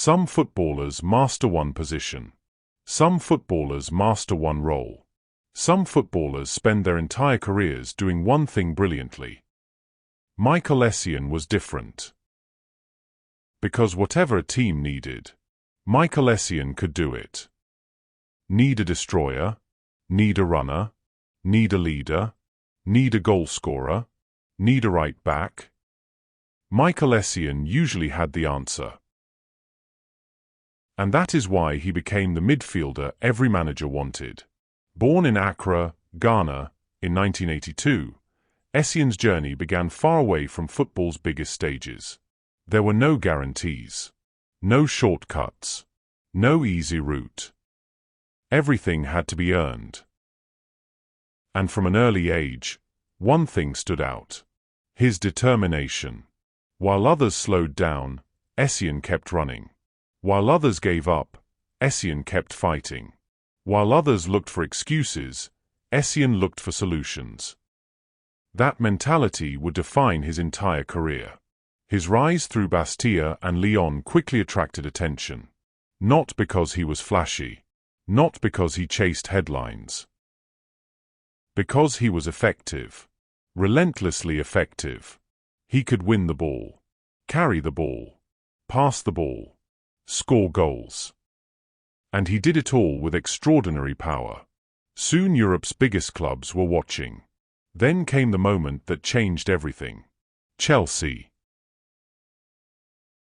Some footballers master one position. Some footballers master one role. Some footballers spend their entire careers doing one thing brilliantly. Michael Essien was different. Because whatever a team needed, Michael Essien could do it. Need a destroyer? Need a runner? Need a leader? Need a goal scorer? Need a right back? Michael Essien usually had the answer. And that is why he became the midfielder every manager wanted. Born in Accra, Ghana, in 1982, Essien's journey began far away from football's biggest stages. There were no guarantees, no shortcuts, no easy route. Everything had to be earned. And from an early age, one thing stood out: his determination. While others slowed down, Essien kept running. While others gave up, Essien kept fighting. While others looked for excuses, Essien looked for solutions. That mentality would define his entire career. His rise through Bastia and Lyon quickly attracted attention. Not because he was flashy. Not because he chased headlines. Because he was effective. Relentlessly effective. He could win the ball, carry the ball, pass the ball, score goals. And he did it all with extraordinary power. Soon Europe's biggest clubs were watching. Then came the moment that changed everything. Chelsea.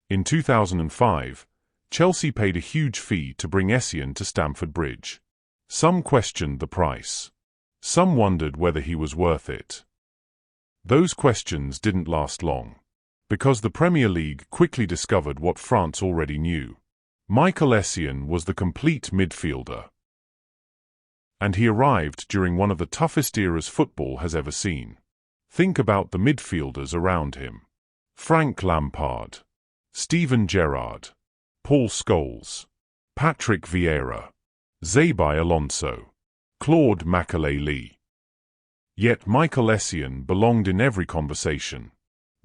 In 2005, Chelsea paid a huge fee to bring Essien to Stamford Bridge. Some questioned the price. Some wondered whether he was worth it. Those questions didn't last long, because the Premier League quickly discovered what France already knew. Michael Essien was the complete midfielder. And he arrived during one of the toughest eras football has ever seen. Think about the midfielders around him. Frank Lampard, Steven Gerrard, Paul Scholes, Patrick Vieira, Xabi Alonso, Claude Makélélé. Yet Michael Essien belonged in every conversation.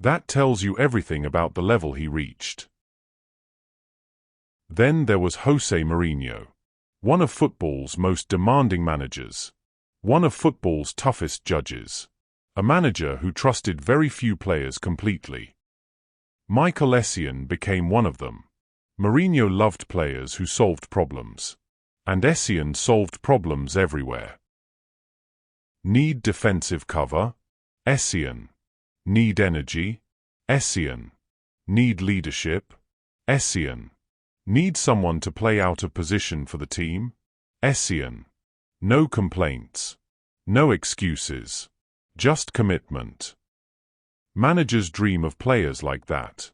That tells you everything about the level he reached. Then there was José Mourinho, one of football's most demanding managers, one of football's toughest judges, a manager who trusted very few players completely. Michael Essien became one of them. Mourinho loved players who solved problems, and Essien solved problems everywhere. Need defensive cover? Essien. Need energy? Essien. Need leadership? Essien. Need someone to play out of position for the team? Essien. No complaints. No excuses. Just commitment. Managers dream of players like that.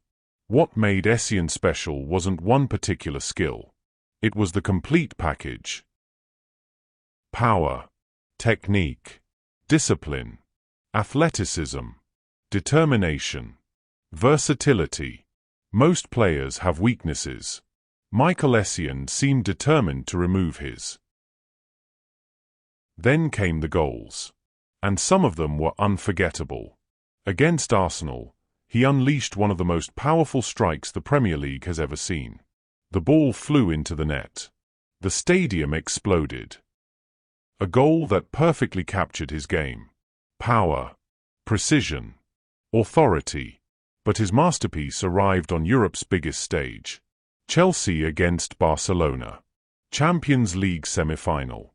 What made Essien special wasn't one particular skill. It was the complete package. Power, technique, discipline, athleticism, determination, versatility. Most players have weaknesses. Michael Essien seemed determined to remove his. Then came the goals. And some of them were unforgettable. Against Arsenal, he unleashed one of the most powerful strikes the Premier League has ever seen. The ball flew into the net. The stadium exploded. A goal that perfectly captured his game. Power, precision, authority. But his masterpiece arrived on Europe's biggest stage. Chelsea against Barcelona. Champions League semi-final.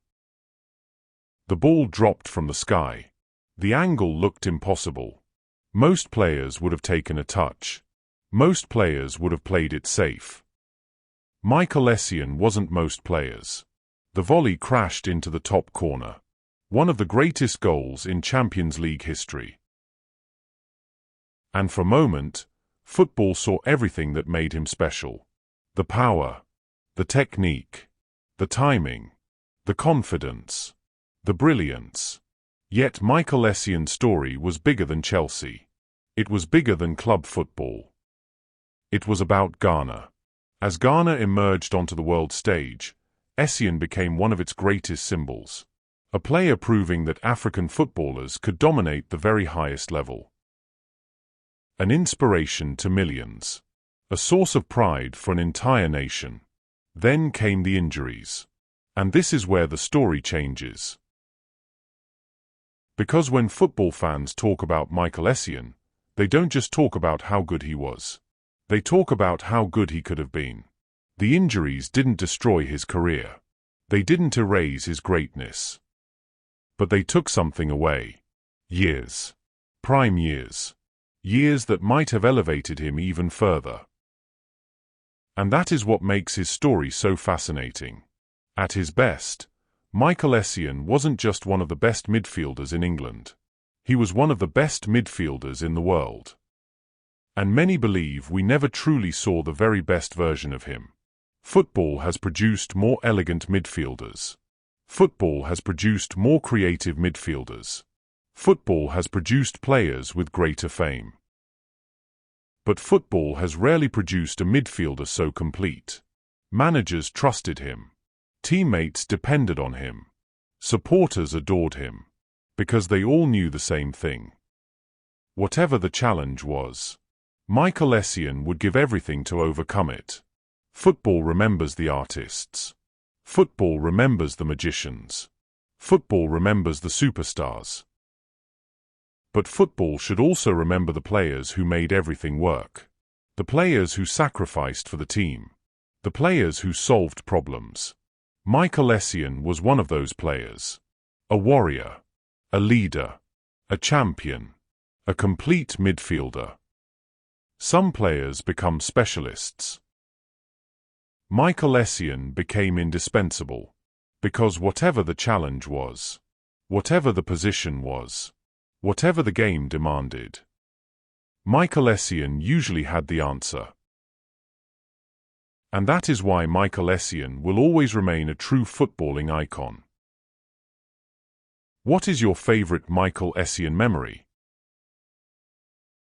The ball dropped from the sky. The angle looked impossible. Most players would have taken a touch. Most players would have played it safe. Michael Essien wasn't most players. The volley crashed into the top corner. One of the greatest goals in Champions League history. And for a moment, football saw everything that made him special. The power, the technique, the timing, the confidence, the brilliance. Yet Michael Essien's story was bigger than Chelsea. It was bigger than club football. It was about Ghana. As Ghana emerged onto the world stage, Essien became one of its greatest symbols. A player proving that African footballers could dominate the very highest level. An inspiration to millions. a source of pride for an entire nation. Then came the injuries. And this is where the story changes. Because when football fans talk about Michael Essien, they don't just talk about how good he was. They talk about how good he could have been. The injuries didn't destroy his career. They didn't erase his greatness. But they took something away. Years. Prime years. Years that might have elevated him even further. And that is what makes his story so fascinating. At his best, Michael Essien wasn't just one of the best midfielders in England. He was one of the best midfielders in the world. And many believe we never truly saw the very best version of him. Football has produced more elegant midfielders. Football has produced more creative midfielders. Football has produced players with greater fame. But football has rarely produced a midfielder so complete. Managers trusted him. Teammates depended on him. Supporters adored him. Because they all knew the same thing. Whatever the challenge was, Michael Essien would give everything to overcome it. Football remembers the artists. Football remembers the magicians. Football remembers the superstars. But football should also remember the players who made everything work. The players who sacrificed for the team. The players who solved problems. Michael Essien was one of those players. A warrior. A leader. A champion. A complete midfielder. Some players become specialists. Michael Essien became indispensable. Because whatever the challenge was, whatever the position was, whatever the game demanded, Michael Essien usually had the answer. And that is why Michael Essien will always remain a true footballing icon. What is your favorite Michael Essien memory?